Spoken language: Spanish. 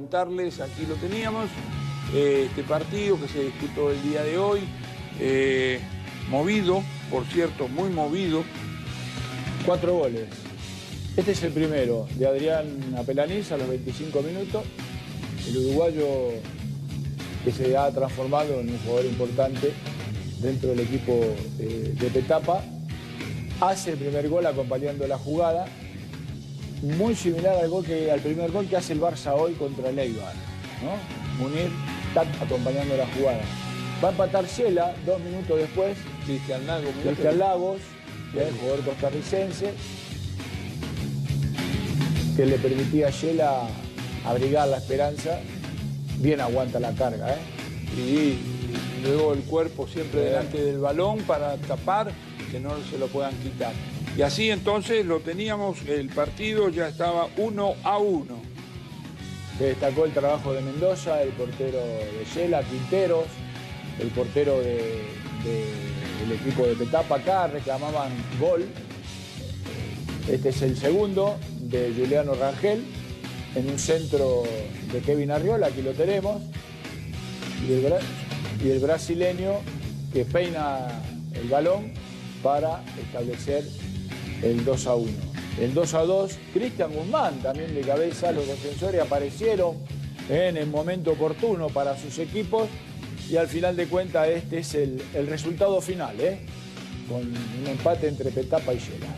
contarles, aquí lo teníamos, este partido que se disputó el día de hoy, movido, por cierto, muy movido. 4 goles. Este es el primero, de Adrián Apelaniz a los 25 minutos. El uruguayo que se ha transformado en un jugador importante dentro del equipo de Petapa. Hace el primer gol acompañando la jugada. Muy similar al primer gol que hace el Barça hoy contra el Eibar, ¿no? Munir acompañando la jugada. Va a empatar Shela 2 minutos después. Cristian Lagos, que es el jugador costarricense, que le permitía a Shela abrigar la esperanza. Bien aguanta la carga, Y luego el cuerpo siempre delante del balón para tapar, que no se lo puedan quitar. Y así entonces lo teníamos, el partido ya estaba 1-1. Se destacó el trabajo de Mendoza, el portero de Shela, Quinteros, el portero del equipo de Petapa. Acá reclamaban gol. Este es el segundo de Juliano Rangel, en un centro de Kevin Arriola, aquí lo tenemos. Y el brasileño que peina el balón para establecer el 2-1. El 2-2, Cristian Guzmán también de cabeza. Los defensores aparecieron en el momento oportuno para sus equipos y al final de cuentas este es el resultado final, con un empate entre Petapa y Shela.